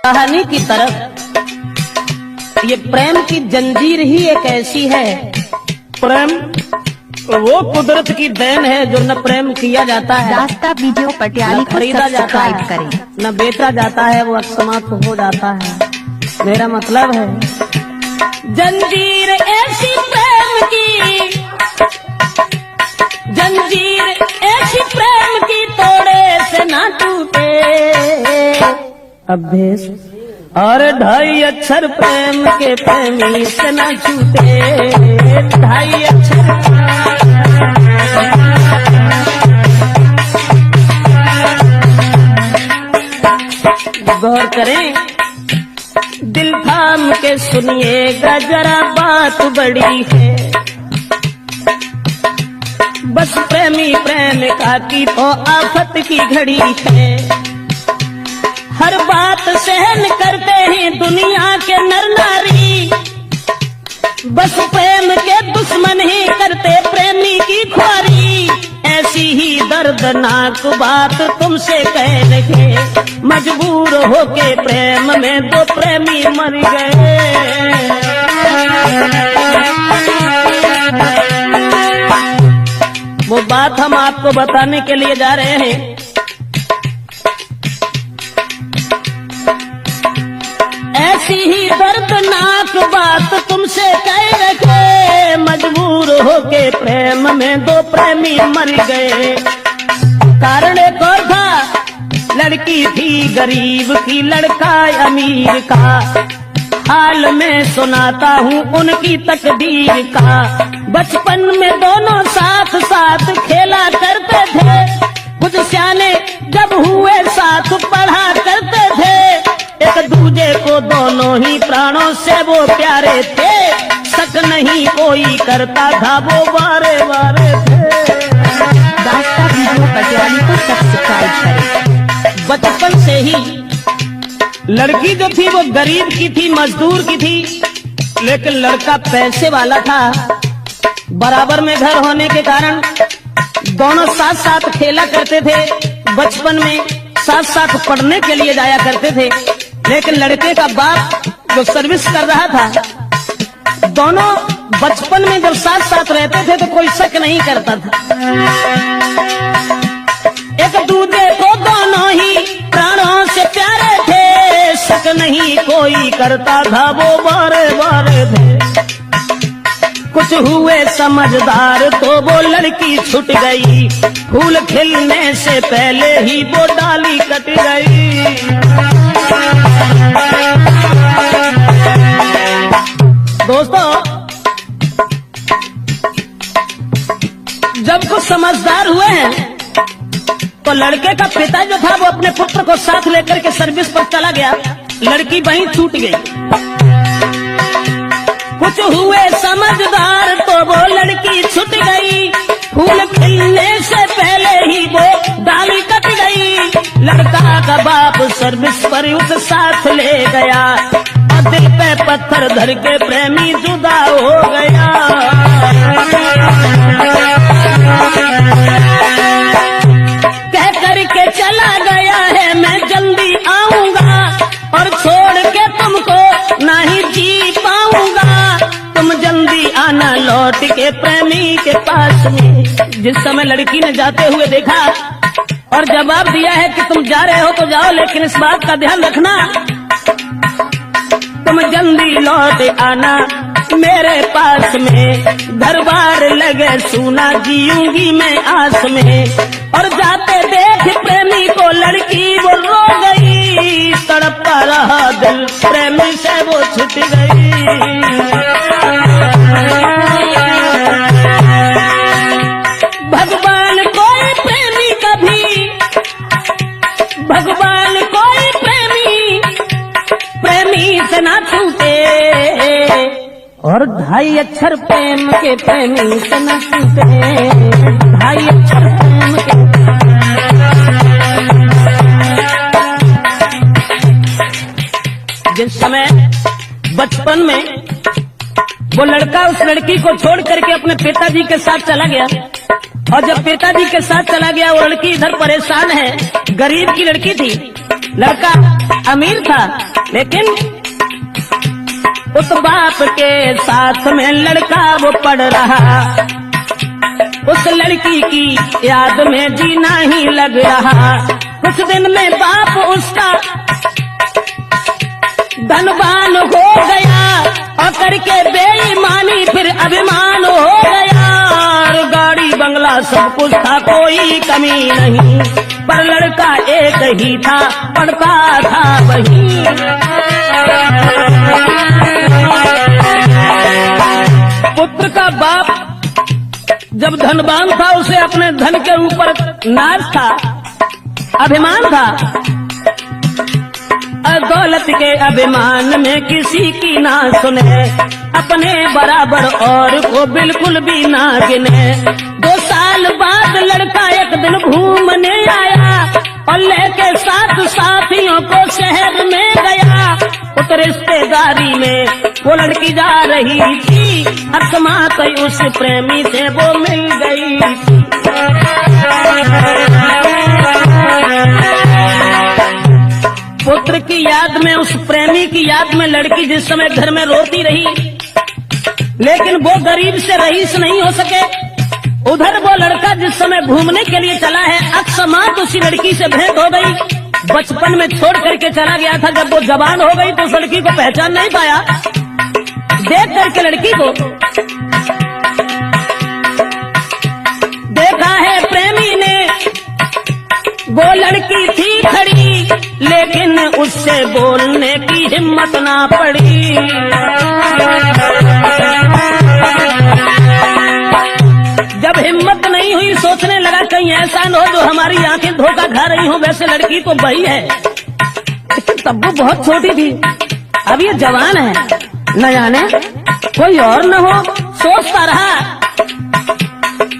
कहानी की तरफ ये प्रेम की जंजीर ही एक ऐसी है। प्रेम वो कुदरत की देन है जो न प्रेम किया जाता है, दास्ता वीडियो पटियाली को खरीदा जाता है, करें, न बेचा जाता है, वो समाप्त हो जाता है। मेरा मतलब है जंजीर ऐसी प्रेम की, जंजीर ऐसी प्रेम की तोड़े से ना टूटे। अभ्यस और 2.5 अक्षर प्रेम के प्रेमी से ना छूटे। 2.5 अक्षर गौर करें, दिल थाम के सुनिएगा जरा, बात बड़ी है। बस प्रेमी प्रेमिका की तो आफत की घड़ी है। हर बात सहन करते हैं दुनिया के नर नारी, बस प्रेम के दुश्मन ही करते प्रेमी की ख्वारी। ऐसी ही दर्दनाक बात तुमसे कह रहे, मजबूर होके प्रेम में 2 प्रेमी मर गए। वो बात हम आपको बताने के लिए जा रहे हैं। ऐसी ही दर्दनाक बात तुमसे कह रखे, मजबूर होके प्रेम में 2 प्रेमी मर गए। कारण एक और था, लड़की थी गरीब की, लड़का अमीर का। हाल में सुनाता हूँ उनकी तकदीर का। बचपन में दोनों साथ साथ खेला करते थे, कुछ सियाने जब हुए साथ पढ़ा करते थे। एक दूजे को दोनों ही प्राणों से वो प्यारे थे, शक नहीं कोई करता था वो बारे बारे थे। दास्ता वीडियो पटियाली को सब्सक्राइब करें। बचपन से ही लड़की जो थी वो गरीब की थी, मजदूर की थी, लेकिन लड़का पैसे वाला था। बराबर में घर होने के कारण दोनों साथ साथ खेला करते थे। बचपन में साथ साथ पढ़ने के लिए जाया करते थे, लेकिन लड़के का बाप जो सर्विस कर रहा था, दोनों बचपन में जब साथ साथ रहते थे तो कोई शक नहीं करता था। एक दूसरे को दोनों ही प्राणों से प्यारे थे, शक नहीं कोई करता था वो बारे बारे थे। कुछ हुए समझदार तो वो लड़की छूट गई, फूल खिलने से पहले ही वो डाली कट गई। दोस्तों, जब कुछ समझदार हुए हैं तो लड़के का पिता जो था वो अपने पुत्र को साथ लेकर के सर्विस पर चला गया, लड़की वहीं छूट गई। कुछ हुए समझदार तो वो लड़की छूट गई, फूल खिलने से पहले ही वो डाली कट गई। लड़का का बाप सर्विस पर उस साथ ले गया और दिल पे पत्थर धर के प्रेमी जुदा हो गया। कह करके चला गया है मैं जल्दी आऊंगा, और छोड़ के तुमको नहीं जी पाऊंगा। तुम जल्दी आना लौट के प्रेमी के पास में। जिस समय लड़की ने जाते हुए देखा और जवाब दिया है कि तुम जा रहे हो तो जाओ, लेकिन इस बात का ध्यान रखना तुम जल्दी लौट आना मेरे पास में। घर बार लगे सुना जीऊंगी मैं आस में। और जाते देख प्रेमी को लड़की वो रो गई, तड़पता रहा दिल प्रेमी से वो छूट गई। भगवान कोई प्रेमी कभी, भगवान कोई प्रेमी प्रेमी से ना छूटे। और 2.5 अक्षर प्रेम के प्रेमी से ना छूटे। 2.5 अक्षर प्रेम के। जिस समय बचपन में वो लड़का उस लड़की को छोड़ करके अपने पिताजी के साथ चला गया, और जब पिताजी के साथ चला गया वो लड़की इधर परेशान है, गरीब की लड़की थी, लड़का अमीर था। लेकिन उस बाप के साथ में लड़का वो पढ़ रहा, उस लड़की की याद में जीना ही लग रहा। कुछ दिन में बाप उसका धनवान हो गया और करके बेईमानी फिर अभिमान हो गया। और गाड़ी बंगला सब कुछ था, कोई कमी नहीं, पर लड़का एक ही था, पढ़ता था वही। पुत्र का बाप जब धनवान था, उसे अपने धन के ऊपर नाज था, अभिमान था। दौलत के अभिमान में किसी की ना सुने, अपने बराबर और को बिल्कुल भी ना गिने। 2 साल बाद लड़का एक दिन घूमने आया और लेके 7 साथियों को शहर में गया। उस रिश्तेदारी में वो लड़की जा रही थी, अकस्मात उस प्रेमी से वो मिल गई। पुत्र की याद में, उस प्रेमी की याद में लड़की जिस समय घर में रोती रही, लेकिन वो गरीब से रईस नहीं हो सके। उधर वो लड़का जिस समय घूमने के लिए चला है, अकस्मात उसी लड़की से भेंट हो गई। बचपन में छोड़ करके चला गया था, जब वो जवान हो गई तो उस लड़की को पहचान नहीं पाया। देख करके लड़की को देखा है प्रेमी ने, वो लड़की थी खड़ी, लेकिन उससे बोलने की हिम्मत ना पड़ी। जब हिम्मत नहीं हुई, सोचने लगा कहीं ऐसा न हो जो हमारी आंखें धोखा खा रही हो। वैसे लड़की तो वही है, लेकिन तब वो बहुत छोटी थी, अब ये जवान है, न जाने कोई और न हो। सोचता रहा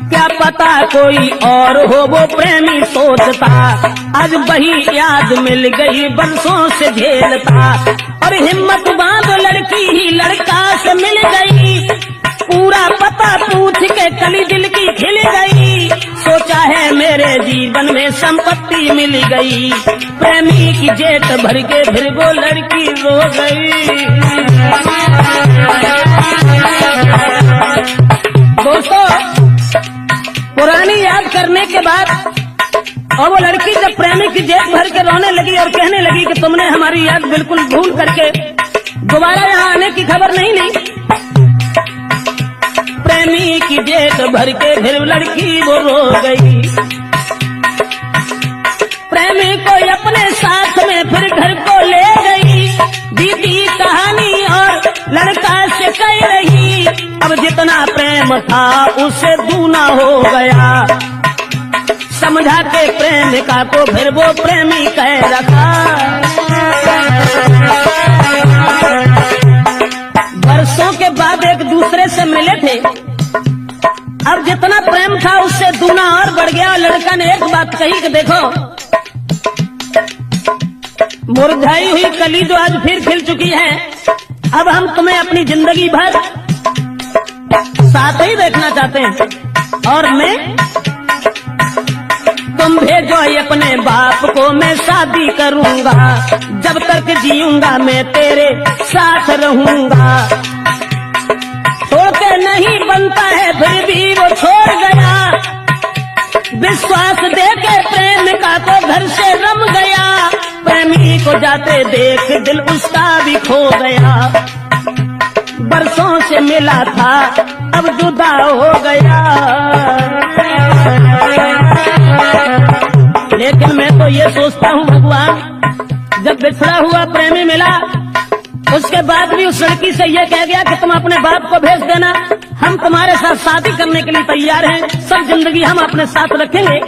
क्या पता कोई और हो, वो प्रेमी सोचता। आज वही याद मिल गई, बरसों से झेलता, और हिम्मत बांध लड़की ही लड़का से मिल गई। पूरा पता पूछ के कली दिल की खिल गई, सोचा है मेरे जीवन में संपत्ति मिल गई। प्रेमी की जेठ भर के फिर वो लड़की रो गई। दोस्तों, पुरानी याद करने के बाद और वो लड़की जब प्रेमी की जेब भर के रोने लगी और कहने लगी कि तुमने हमारी याद बिल्कुल भूल करके दोबारा यहाँ आने की खबर नहीं ली। प्रेमी की जेब भर के फिर लड़की वो रो गई। प्रेमी को अपने साथ में फिर घर को ले गई। दीदी कहानी और लड़का से कह रही, अब जितना प्रेम था उसे दूना हो गया। समझा के प्रेमिका को फिर वो प्रेमी कह रखा। वर्षों के बाद एक दूसरे से मिले थे, अब जितना प्रेम था उससे दूना और बढ़ गया। लड़का ने एक बात कही कि देखो, मुरझाई हुई कली जो आज फिर खिल चुकी है, अब हम तुम्हें अपनी जिंदगी भर साथ ही देखना चाहते हैं, और मैं तुम भेजो अपने बाप को, मैं शादी करूंगा, जब तक जीऊंगा मैं तेरे साथ रहूंगा। छोड़ के नहीं बनता है, फिर भी वो छोड़ गया। विश्वास देके प्रेमिका को घर से रम गया। प्रेमी को जाते देख दिल उसका भी खो गया। बरसों से मिला था, अब जुदा हो गया। लेकिन मैं तो ये सोचता हूँ भगवान, जब बिछड़ा हुआ प्रेमी मिला, उसके बाद भी उस लड़की से ये कह गया कि तुम अपने बाप को भेज देना, हम तुम्हारे साथ शादी करने के लिए तैयार हैं, सब जिंदगी हम अपने साथ रखेंगे।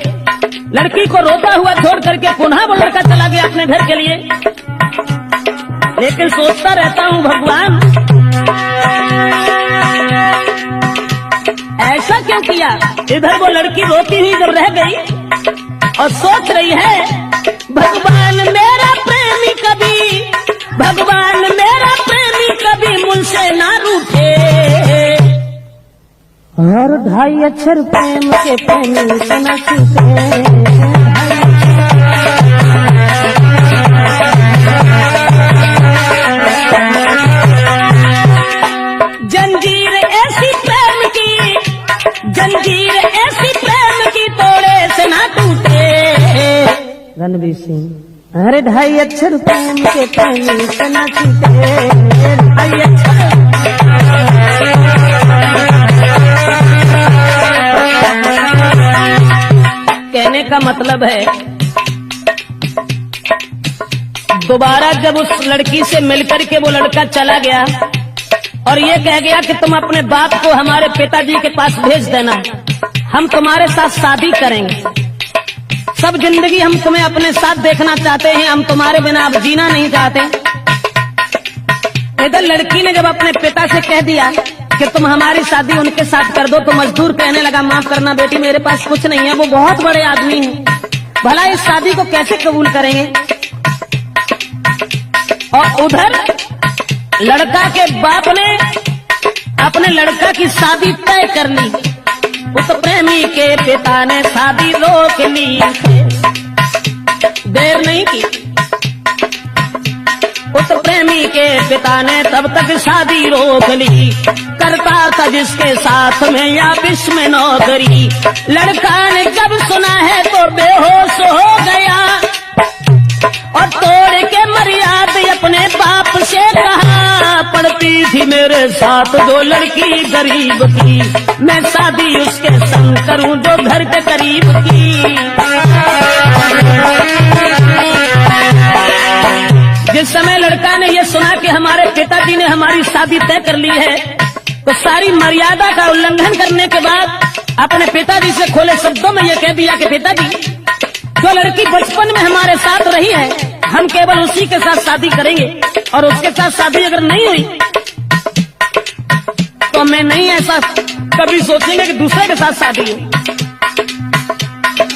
लड़की को रोता हुआ छोड़ करके पुनः वो लड़का चला गया अपने घर के लिए। लेकिन सोचता रहता हूँ भगवान, ऐसा क्यों किया। इधर वो लड़की रोती हुई जब रह गई और सोच रही है, भगवान मेरा प्रेमी कभी, भगवान मेरा प्रेमी कभी मुझसे ना रूठे, और 2.5 अक्षर प्रेम के प्रेमी से न छूटे। रणवीर सिंह। अरे 2.5 अक्षर प्रेम के प्रेमी तना छूटे, 2.5 अक्षर। कहने का मतलब है दोबारा जब उस लड़की से मिलकर के वो लड़का चला गया और ये कह गया कि तुम अपने बाप को हमारे पिताजी के पास भेज देना, हम तुम्हारे साथ शादी करेंगे, सब जिंदगी हम तुम्हें अपने साथ देखना चाहते हैं, हम तुम्हारे बिना अब जीना नहीं चाहते। इधर लड़की ने जब अपने पिता से कह दिया कि तुम हमारी शादी उनके साथ कर दो, तो मजदूर कहने लगा माफ करना बेटी, मेरे पास कुछ नहीं है, वो बहुत बड़े आदमी हैं, भला इस शादी को कैसे कबूल करेंगे। और उधर लड़का के बाप ने अपने लड़का की शादी तय कर ली, उस प्रेमी के पिता ने शादी रोक ली, देर नहीं की। उस प्रेमी के पिता ने तब तक शादी रोक ली, करता था जिसके साथ में या विश्व में नौकरी। लड़का ने जब सुना है तो बेहोश हो गया और तोड़ के मर्यादा अपने बाप से कहा, पढ़ती थी मेरे साथ जो लड़की गरीब की, मैं शादी उसके संग करूं जो घर के करीब की। जिस समय लड़का ने यह सुना कि हमारे पिताजी ने हमारी शादी तय कर ली है, तो सारी मर्यादा का उल्लंघन करने के बाद अपने पिताजी से खोले शब्दों में यह कह दिया कि पिताजी, जो लड़की बचपन में हमारे साथ रही है हम केवल उसी के साथ शादी करेंगे, और उसके साथ शादी अगर नहीं हुई तो मैं नहीं ऐसा कभी सोचेंगे कि दूसरे के साथ शादी हो।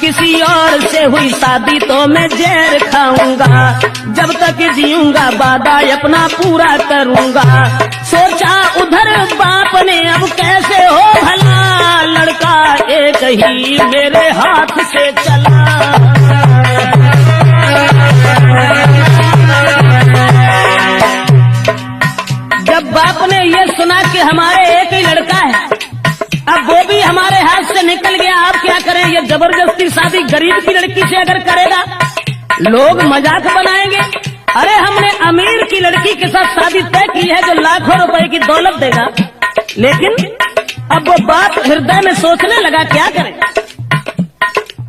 किसी और से हुई शादी तो मैं जहर खाऊंगा, जब तक जीऊंगा वादा अपना पूरा करूंगा। सोचा उधर बाप ने अब कैसे हो भला, लड़का एक ही मेरे हाथ से चला। जब बाप ने ये सुना कि हमारे एक ही लड़का है, अब वो भी हमारे हाथ से निकल गया, आप क्या करें। ये जबरदस्ती शादी गरीब की लड़की से अगर करेगा लोग मजाक बनाएंगे, अरे हमने अमीर की लड़की के साथ शादी तय की है जो लाखों रुपए की दौलत देगा। लेकिन अब वो बाप हृदय में सोचने लगा क्या करें,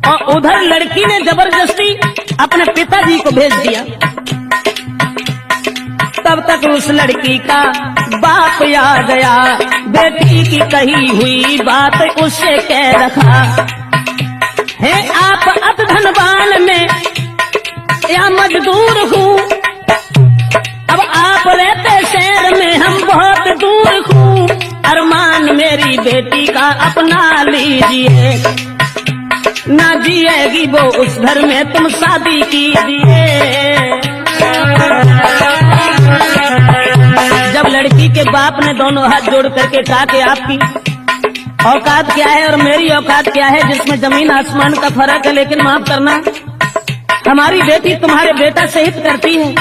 और उधर लड़की ने जबरदस्ती अपने पिताजी को भेज दिया। तब तक उस लड़की का बाप आ गया, बेटी की कही हुई बात उससे कह रखा है, आप अब धनवान में या मजदूर हूँ, अब आप रहते शहर में हम बहुत दूर हूँ, अरमान मेरी बेटी का अपना लीजिए, ना जिएगी वो उस घर में तुम शादी कीजिए। जब लड़की के बाप ने दोनों हाथ जोड़ करके कहा कि आपकी औकात क्या है और मेरी औकात क्या है, जिसमें जमीन आसमान का फर्क है, लेकिन माफ करना हमारी बेटी तुम्हारे बेटा से हित करती है,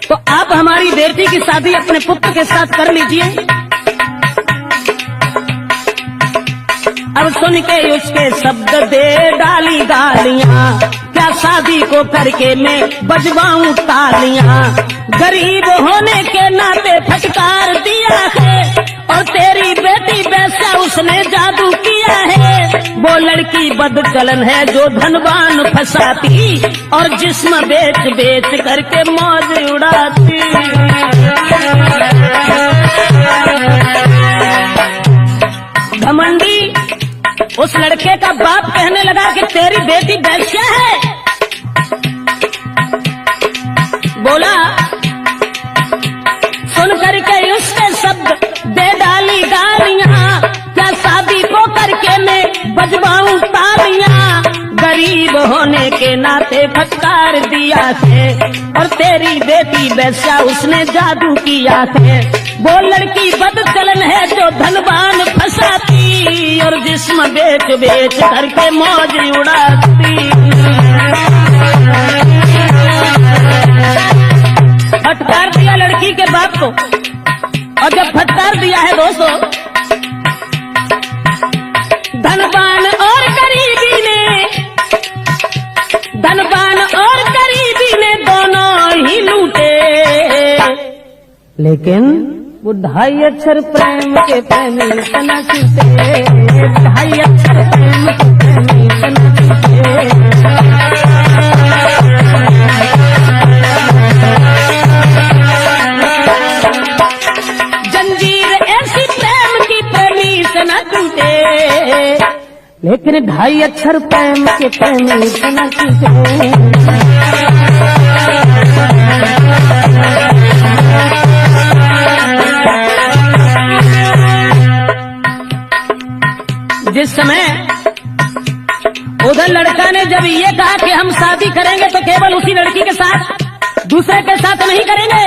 तो आप हमारी बेटी की शादी अपने पुत्र के साथ कर लीजिए। अब सुन के उसके शब्द दे डाली गालियां, क्या शादी को करके मैं बजवाऊं तालियां, गरीब होने के नाते फटकार दिया है, और तेरी बेटी वैसा उसने जादू किया है। वो लड़की बदचलन है जो धनवान फंसाती, और जिस्म बेच बेच करके मौज उड़ाती। घमंडी उस लड़के का बाप कहने लगा कि तेरी बेटी वैश्या है। बोला सुन करके उसके शब्द दे डाली गालियां, क्या शादी को करके मैं बजवाऊं तालियां, गरीब होने के नाते फटकार दिया है, और तेरी बेटी वैसा उसने जादू किया है। वो लड़की बदचलन है जो धनवान फंसाती, और जिस्म बेच बेच करके मौज उड़ाती। फटकार दिया लड़की के बाप को, और जब फटकार दिया है दोस्तों, धनवान और गरीबी ने, धनवान और लेकिन वो 2.5 अक्षर प्रेम के प्रेमी तना छूटे, 2.5 अक्षर प्रेम के प्रेमी तना छूटे। जंजीर ऐसी प्रेम की प्रेमी से न टूटे, लेकिन 2.5 अक्षर प्रेम के प्रेमी से न टूटे। जिस समय उधर लड़का ने जब ये कहा कि हम शादी करेंगे तो केवल उसी लड़की के साथ, दूसरे के साथ नहीं करेंगे,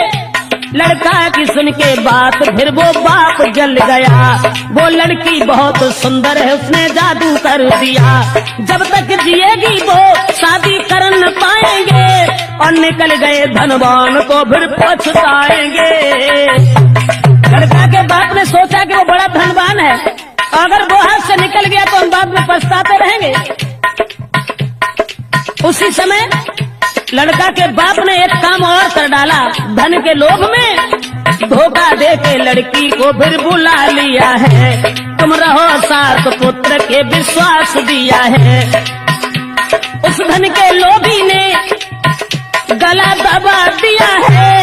लड़का की सुन के बात फिर वो बाप जल गया। वो लड़की बहुत सुंदर है, उसने जादू कर दिया, जब तक जिएगी वो शादी कर न पाएंगे, और निकल गए धनवान को फिर पछताएंगे। लड़का के बाप ने सोचा कि वो बड़ा धनवान है, अगर वो हाथ से निकल गया तो हम बाद में पछताते रहेंगे। उसी समय लड़का के बाप ने एक काम और कर डाला, धन के लोभ में धोखा दे के लड़की को फिर बुला लिया है। तुम रहो साथ पुत्र के विश्वास दिया है। उस धन के लोभी ने गला दबा दिया है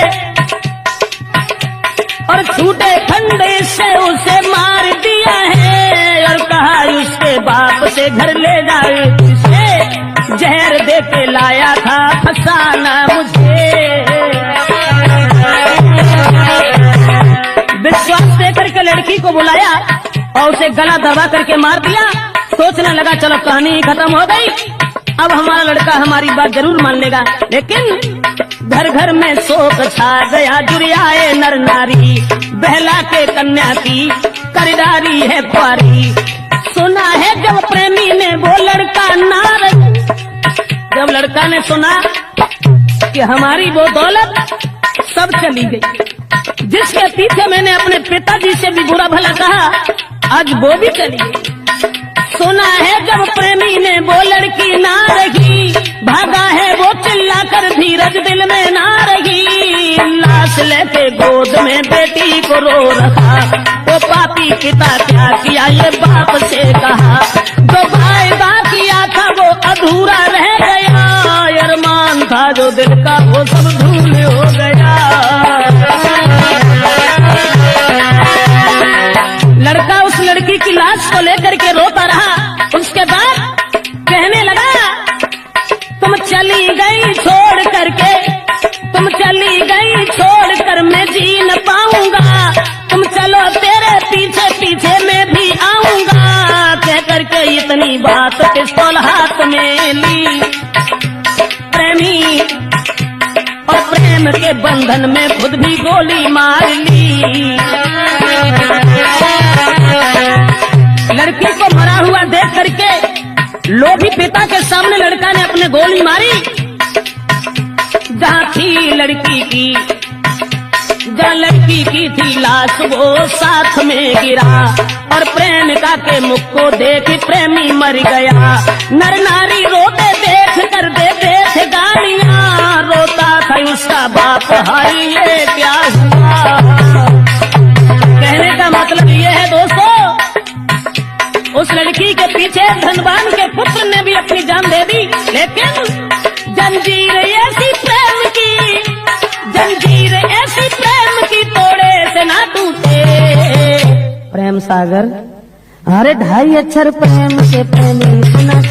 और छूटे फंदे से उसे मार दिया है, और कहा उसके बाप से घर ले जाए, उसे जहर दे के लाया था फसाना मुझे। विश्वास देकर के लड़की को बुलाया और उसे गला दबा करके मार दिया। सोचने लगा चलो कहानी खत्म हो गई, अब हमारा लड़का हमारी बात जरूर मान लेगा। लेकिन घर घर में शोक छा गया, जुड़ियाए नर नारी, बहला के कन्या की खरीदारी है प्यारी। सुना है जब प्रेमी ने वो लड़का नार, जब लड़का ने सुना कि हमारी वो दौलत सब चली गई, जिसके पीछे मैंने अपने पिताजी से भी बुरा भला कहा, आज वो भी चली गई। सुना है जब प्रेमी ने वो लड़की ना रही, भागा है वो चिल्लाकर धीरज दिल में ना रही, लाश लेके गोद में बेटी को रो रहा। वो पापी पिता क्या किया ये बाप से कहा, जो वायदा किया था वो अधूरा रह गया, अरमान था जो दिल का वो सब धूल हो गया। लड़का उस लड़की की लाश को लेकर के रोता रहा। उसके बाद कहने लगा तुम चली गई छोड़ करके, तुम चली गई छोड़ कर मैं जी न पाऊंगा, तुम चलो तेरे पीछे पीछे मैं भी आऊंगा। कह करके इतनी बात पिस्तौल हाथ में ली, प्रेमी और प्रेम के बंधन में खुद भी गोली मार ली। लड़की को मरा हुआ देख करके लोभी पिता के सामने लड़का ने अपने गोली मारी। जहाँ थी लड़की की, जहाँ लड़की की थी लाश वो साथ में गिरा, और प्रेमिका के मुख को देख प्रेमी मर गया। नर नारी रोते देख कर देते थे गालियां, रोता था उसका बाप हाय ये क्या हुआ। कहने का मतलब ये है दोस्तों, उस लड़की के पीछे धनवान के पुत्र ने भी अपनी जान दे दी, लेकिन जंजीर ऐसी प्रेम की, जंजीर ऐसी प्रेम की तोड़े से ना टूटे। प्रेम सागर, अरे 2.5 अक्षर प्रेम के प्रेमी से ना